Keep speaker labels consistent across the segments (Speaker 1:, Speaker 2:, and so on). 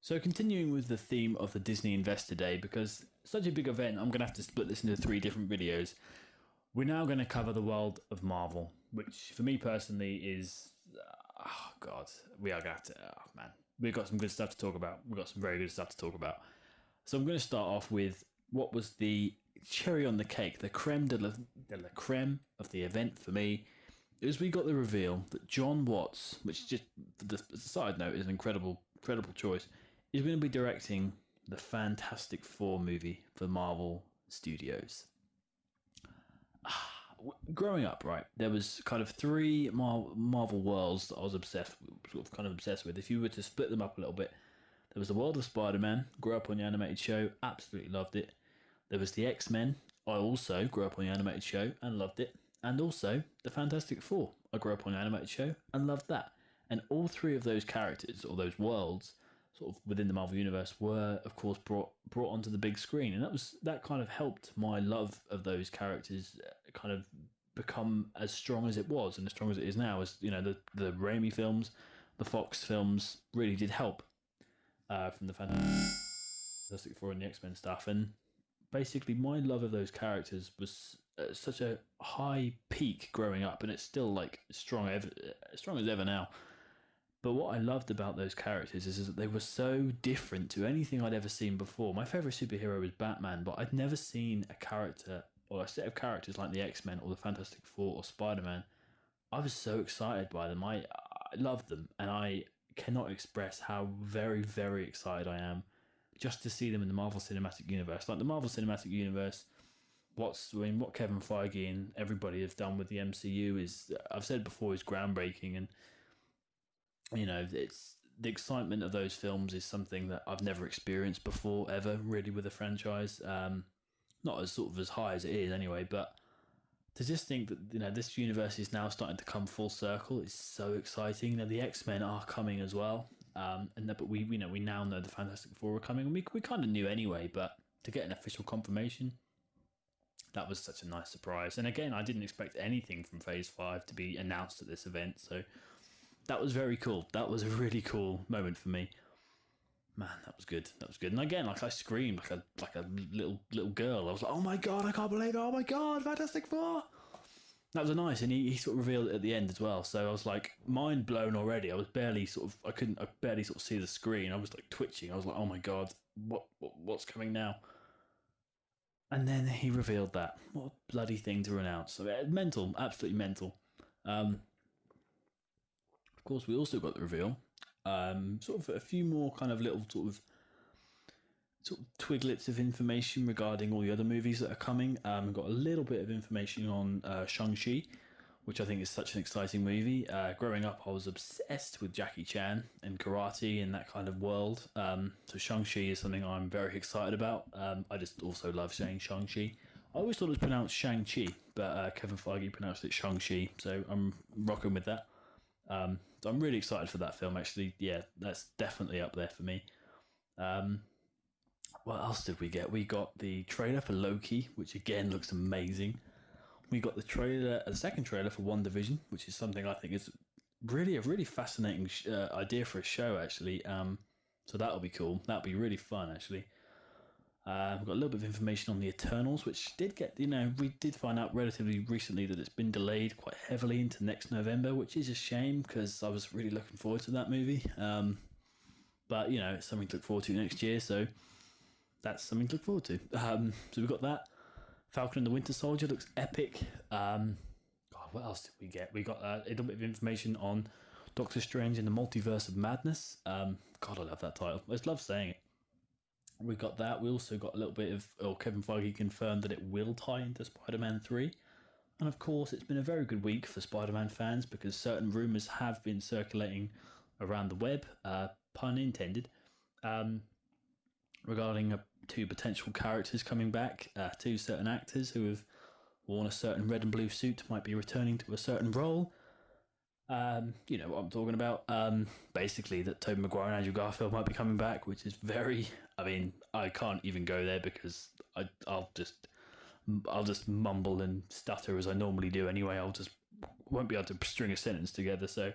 Speaker 1: So continuing with the theme of the Disney Investor Day, because such a big event, I'm going to have to split this into three different videos. We're now going to cover the world of Marvel, which for me personally is, oh God, we are going to have to, oh man, we've got some good stuff to talk about. We've got some very good stuff to talk about. So I'm going to start off with what was the cherry on the cake, the creme de la creme of the event for me, is we got the reveal that John Watts, which just, as a side note, is an incredible choice, is going to be directing the Fantastic Four movie for Marvel Studios. Growing up, right, there was kind of three Marvel worlds that I was obsessed with. If you were to split them up a little bit, there was the world of Spider-Man, grew up on the animated show, absolutely loved it. There was the X-Men, I also grew up on the animated show and loved it. And also the Fantastic Four, I grew up on the animated show and loved that. And all three of those characters, or those worlds, sort of within the Marvel Universe, were of course brought onto the big screen, and that kind of helped my love of those characters kind of become as strong as it was and as strong as it is now. As you know, the Raimi films, the Fox films really did help from the Fantastic Four and the X-Men stuff, and basically my love of those characters was such a high peak growing up, and it's still like strong as ever now. But what I loved about those characters is that they were so different to anything I'd ever seen before. My favourite superhero was Batman, but I'd never seen a character or a set of characters like the X-Men or the Fantastic Four or Spider-Man. I was so excited by them. I loved them, and I cannot express how very, very excited I am just to see them in the Marvel Cinematic Universe. Like the Marvel Cinematic Universe, what Kevin Feige and everybody have done with the MCU is, I've said before, is groundbreaking, and you know, it's the excitement of those films is something that I've never experienced before, ever, really, with a franchise. Not as sort of as high as it is anyway, but to just think that, you know, this universe is now starting to come full circle is so exciting. You know, the X-Men are coming as well. But we now know the Fantastic Four are coming, and we kind of knew anyway, but to get an official confirmation, that was such a nice surprise. And again, I didn't expect anything from Phase 5 to be announced at this event, so that was very cool. That was a really cool moment for me. Man, that was good. And again, like I screamed like a little girl. I was like, "Oh my God, I can't believe it. Oh my God, Fantastic Four!" That was nice, and he sort of revealed it at the end as well. So I was like mind blown already. I barely sort of see the screen. I was like twitching. I was like, "Oh my God, what's coming now?" And then he revealed that. What a bloody thing to announce. So mental, absolutely mental. Of course, we also got the reveal. Sort of a few more kind of little sort of twiglets of information regarding all the other movies that are coming. We've got a little bit of information on Shang-Chi, which I think is such an exciting movie. Growing up, I was obsessed with Jackie Chan and karate and that kind of world. So Shang-Chi is something I'm very excited about. I just also love saying Shang-Chi. I always thought it was pronounced Shang-Chi, but Kevin Feige pronounced it Shang-Chi, so I'm rocking with that. So I'm really excited for that film, actually. Yeah, that's definitely up there for me. What else did we get? We got the trailer for Loki, which again looks amazing. We got the second trailer for WandaVision, which is something I think is really a really fascinating idea for a show, actually. So that'll be cool. That'll be really fun, actually. We've got a little bit of information on the Eternals, which we did find out relatively recently that it's been delayed quite heavily into next November, which is a shame because I was really looking forward to that movie. But, you know, it's something to look forward to next year, so that's something to look forward to. So we've got that. Falcon and the Winter Soldier looks epic. God, what else did we get? We got a little bit of information on Doctor Strange in the Multiverse of Madness. God, I love that title. I just love saying it. We got that. We also got a little bit of, Kevin Feige confirmed that it will tie into Spider-Man 3. And of course, it's been a very good week for Spider-Man fans because certain rumours have been circulating around the web, pun intended, regarding two potential characters coming back, two certain actors who have worn a certain red and blue suit might be returning to a certain role. You know what I'm talking about. Basically, that Tobey Maguire and Andrew Garfield might be coming back, which is very. I mean, I can't even go there because I'll just mumble and stutter as I normally do anyway. Won't be able to string a sentence together. So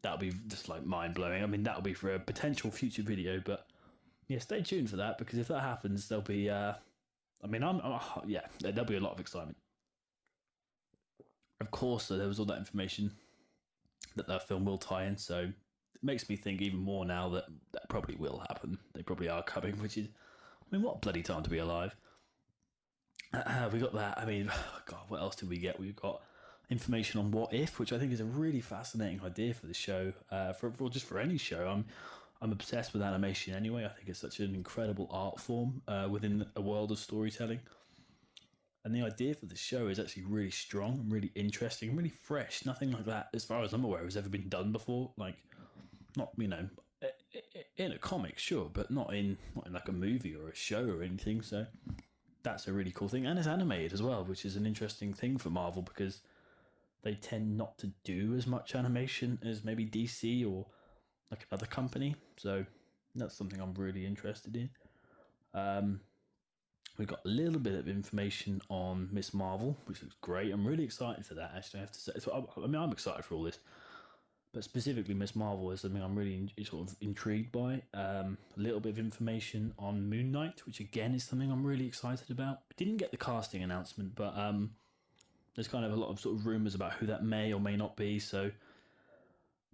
Speaker 1: that'll be just like mind blowing. I mean, that'll be for a potential future video, but yeah, stay tuned for that because if that happens, there'll be. I mean, yeah, there'll be a lot of excitement. Of course, there was all that information that film will tie in, so it makes me think even more now that that probably will happen. They probably are coming, which is, I mean, what a bloody time to be alive. We got that. I mean, God, what else did we get? We got information on What If, which I think is a really fascinating idea for the show. For just for any show, I'm obsessed with animation anyway. I think it's such an incredible art form within a world of storytelling. And the idea for the show is actually really strong and really interesting and really fresh. Nothing like that, as far as I'm aware, has ever been done before. Like, not in a comic, sure, but not in like a movie or a show or anything. So that's a really cool thing, and it's animated as well, which is an interesting thing for Marvel because they tend not to do as much animation as maybe DC or like another company. So that's something I'm really interested in. We got a little bit of information on Miss Marvel, which looks great. I'm really excited for that, actually, I have to say. So, I mean, I'm excited for all this, but specifically Miss Marvel is something I'm really sort of intrigued by. A little bit of information on Moon Knight, which again is something I'm really excited about. Didn't get the casting announcement, but there's kind of a lot of sort of rumours about who that may or may not be, so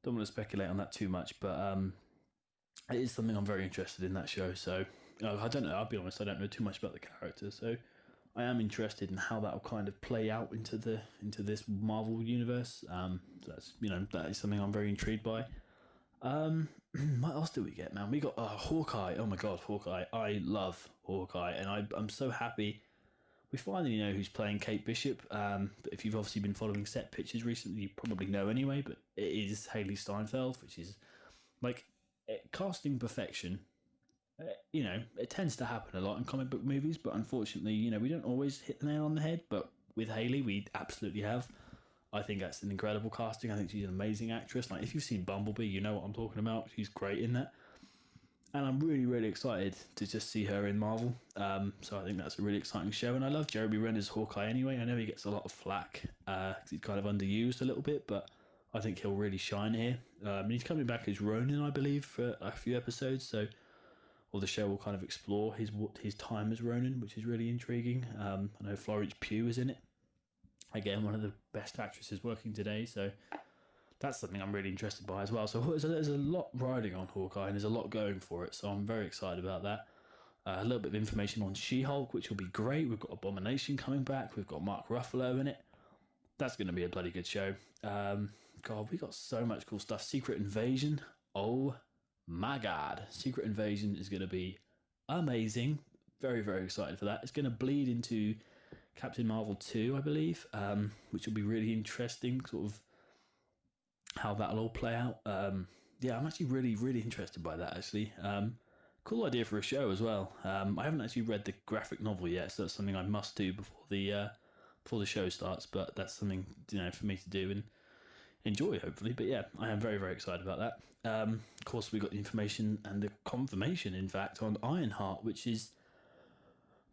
Speaker 1: don't want to speculate on that too much, but it is something I'm very interested in, that show. So I don't know, I'll be honest, I don't know too much about the character, so I am interested in how that will kind of play out into this Marvel universe. So that's, that is something I'm very intrigued by. What else did we get, man? We got Hawkeye. Oh my god, Hawkeye. I love Hawkeye, and I'm so happy we finally know who's playing Kate Bishop. But if you've obviously been following set pictures recently, you probably know anyway, but it is Haley Steinfeld, which is like casting perfection. It tends to happen a lot in comic book movies, but unfortunately, we don't always hit the nail on the head. But with Haley, we absolutely have. I think that's an incredible casting. I think she's an amazing actress. Like, if you've seen Bumblebee, you know what I'm talking about. She's great in that. And I'm really, really excited to just see her in Marvel. So I think that's a really exciting show. And I love Jeremy Renner's Hawkeye anyway. I know he gets a lot of flack because he's kind of underused a little bit, but I think he'll really shine here. He's coming back as Ronin, I believe, for a few episodes. So, the show will kind of explore his time as Ronin, which is really intriguing. I know Florence Pugh is in it. Again, one of the best actresses working today. So that's something I'm really interested by as well. So there's a lot riding on Hawkeye, and there's a lot going for it. So I'm very excited about that. A little bit of information on She-Hulk, which will be great. We've got Abomination coming back. We've got Mark Ruffalo in it. That's going to be a bloody good show. God, we got so much cool stuff. Secret Invasion. Oh my god, Secret Invasion is going to be amazing. Very, very excited for that. It's going to bleed into Captain Marvel 2, I believe, which will be really interesting, sort of how that'll all play out. Yeah, I'm actually really, really interested by that, actually. Cool idea for a show as well. I haven't actually read the graphic novel yet, so that's something I must do before the show starts, but that's something, for me to do and enjoy, hopefully. But yeah, I am very, very excited about that. Of course, we got the information and the confirmation, in fact, on Ironheart, which is,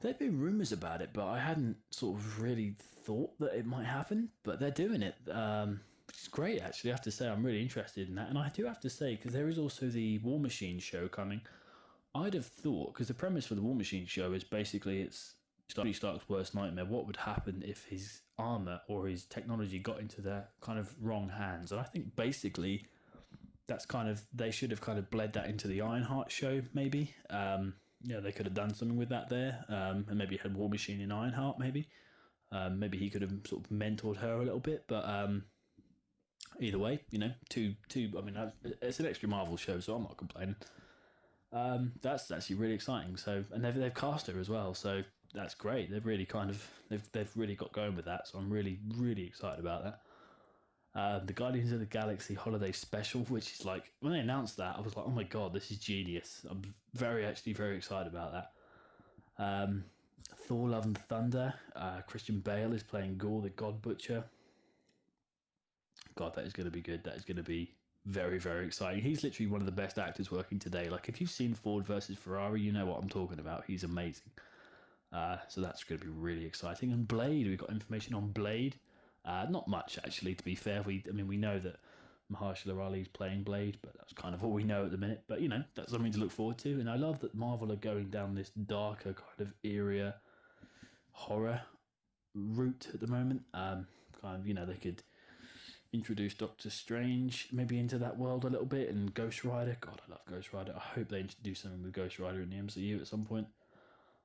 Speaker 1: there've been rumours about it, but I hadn't sort of really thought that it might happen, but they're doing it, which is great, actually. I have to say, I'm really interested in that. And I do have to say, because there is also the War Machine show coming, I'd have thought, because the premise for the War Machine show is basically it's Tony Stark's worst nightmare. What would happen if his armor or his technology got into their kind of wrong hands? And I think basically that's kind of, they should have kind of bled that into the Ironheart show, maybe. They could have done something with that there, and maybe had War Machine in Ironheart, maybe. Maybe he could have sort of mentored her a little bit, but either way, two. I mean, it's an extra Marvel show, so I'm not complaining. That's actually really exciting. So, and they've cast her as well, so that's great. They've really they've really got going with that. So I'm really, really excited about that. The Guardians of the Galaxy Holiday Special, which is like, when they announced that, I was like, oh my god, this is genius. I'm very excited about that. Thor Love and Thunder, Christian Bale is playing Gore the God Butcher. God, that is going to be good. That is going to be very, very exciting. He's literally one of the best actors working today. Like, if you've seen Ford versus Ferrari, you know what I'm talking about. He's amazing. So that's going to be really exciting. And Blade, we've got information on Blade. Not much, actually, to be fair. We know that Mahershala Ali's playing Blade, but that's kind of all we know at the minute. But that's something to look forward to. And I love that Marvel are going down this darker kind of area horror route at the moment. They could introduce Doctor Strange maybe into that world a little bit, and Ghost Rider. God, I love Ghost Rider. I hope they do something with Ghost Rider in the MCU at some point.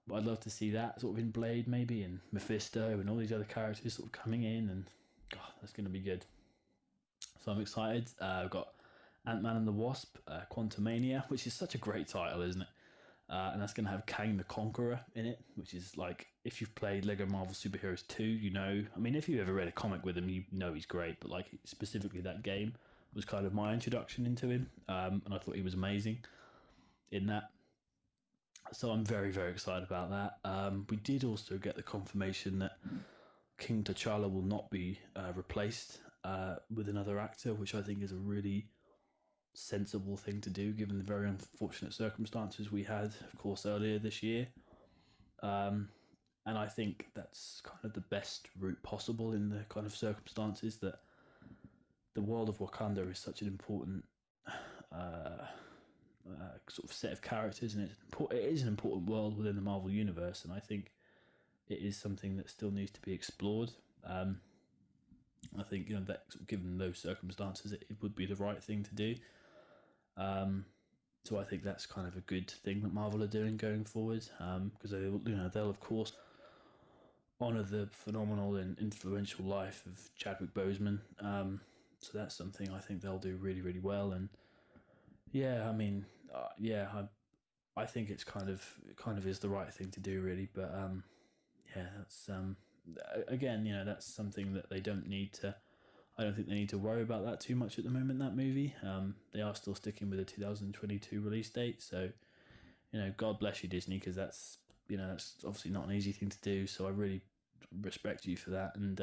Speaker 1: But I'd love to see that sort of in Blade maybe, and Mephisto and all these other characters sort of coming in, and God, that's going to be good. So I'm excited. I've got Ant-Man and the Wasp, Quantumania, which is such a great title, isn't it? And that's going to have Kang the Conqueror in it, which is like, if you've played Lego Marvel Superheroes 2, if you've ever read a comic with him, you know he's great, but like specifically that game was kind of my introduction into him, and I thought he was amazing in that. So I'm very, very excited about that. We did also get the confirmation that King T'Challa will not be replaced with another actor, which I think is a really sensible thing to do given the very unfortunate circumstances we had, of course, earlier this year. And I think that's kind of the best route possible in the kind of circumstances that the world of Wakanda is such an important sort of set of characters, and it is an important world within the Marvel universe, and I think it is something that still needs to be explored. I think that given those circumstances, it would be the right thing to do. So I think that's kind of a good thing that Marvel are doing going forward, because they'll of course honor the phenomenal and influential life of Chadwick Boseman. So that's something I think they'll do really, really well. And I think it kind of is the right thing to do, really. But that's again, that's something that they don't need to. I don't think they need to worry about that too much at the moment, that movie. They are still sticking with a 2022 release date. So, God bless you, Disney, because that's obviously not an easy thing to do. So I really respect you for that. And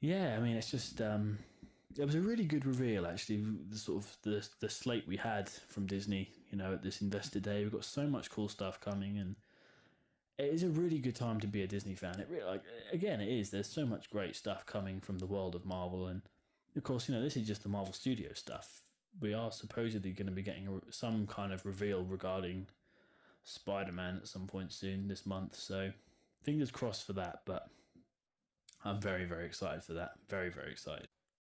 Speaker 1: it's just it was a really good reveal, actually. The slate we had from Disney, at this Investor Day. We've got so much cool stuff coming, and it is a really good time to be a Disney fan. It really, it is. There's so much great stuff coming from the world of Marvel, and of course, this is just the Marvel Studio stuff. We are supposedly going to be getting some kind of reveal regarding Spider-Man at some point soon this month. So, fingers crossed for that. But I'm very, very excited for that. Very, very excited.